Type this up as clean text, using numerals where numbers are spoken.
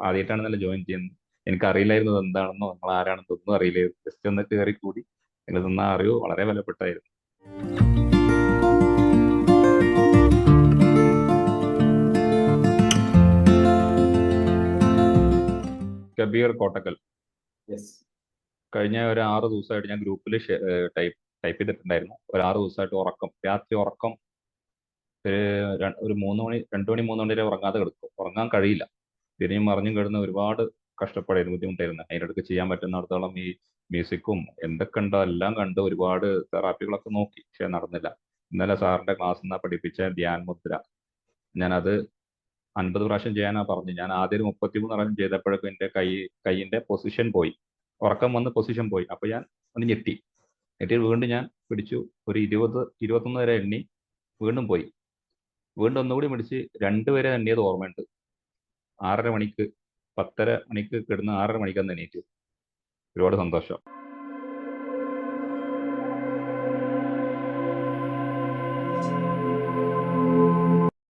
ആദ്യമായിട്ടാണ് നല്ല ജോയിൻ ചെയ്യുന്നത്. എനിക്കറിയില്ലായിരുന്നു ഇത് എന്താണെന്നോ നമ്മൾ ആരാണെന്നോ ഒന്നും അറിയില്ലായിരുന്നു. ജസ്റ്റ് ഒന്ന് കയറി കൂടി. നിങ്ങൾ തന്ന അറിവ് വളരെ വിലപ്പെട്ടായിരുന്നു. കബീർ കോട്ടക്കൽ. കഴിഞ്ഞ ഒരു 6 ദിവസമായിട്ട് ഞാൻ ഗ്രൂപ്പിൽ ടൈപ്പ് ചെയ്തിട്ടുണ്ടായിരുന്നു. ഒരു 6 ദിവസമായിട്ട് രാത്രി ഉറക്കം ഒരു 3 മണി 2 മണി 3 മണി വരെ ഉറങ്ങാതെ കിടക്കും. ഉറങ്ങാൻ കഴിയില്ല. തിരിഞ്ഞും മറിഞ്ഞും കിടന്ന് ഒരുപാട് കഷ്ടപ്പാടായിരുന്നു, ബുദ്ധിമുട്ടായിരുന്നു. അതിനിടയ്ക്ക് ചെയ്യാൻ പറ്റുന്നിടത്തോളം ഈ മ്യൂസിക്കും എന്തൊക്കെ ഉണ്ടോ എല്ലാം കണ്ട് ഒരുപാട് തെറാപ്പികളൊക്കെ നോക്കി, പക്ഷെ നടന്നില്ല. ഇന്നലെ സാറിന്റെ ക്ലാസ് നിന്നാ പഠിപ്പിച്ച ധ്യാൻ മുദ്ര ഞാനത് 50 പ്രാവശ്യം ചെയ്യാനാ പറഞ്ഞു. ഞാൻ ആദ്യം 33 പ്രാവശ്യം ചെയ്തപ്പോഴേക്കും എൻ്റെ കൈയിന്റെ പൊസിഷൻ പോയി, ഉറക്കം വന്ന് പൊസിഷൻ പോയി. അപ്പൊ ഞാൻ ഒന്ന് ഞെട്ടി വീണ്ടും ഞാൻ പിടിച്ചു. ഒരു 21 വരെ എണ്ണി, വീണ്ടും പോയി. വീണ്ടും ഒന്നുകൂടി പിടിച്ച് 2 വരെ എണ്ണിയത് ഓർമ്മയുണ്ട്. 6:30 മണിക്ക് 10:30 മണിക്ക് കിടന്ന് 6:30 മണിക്ക് എണീറ്റു. ഒരുപാട് സന്തോഷം.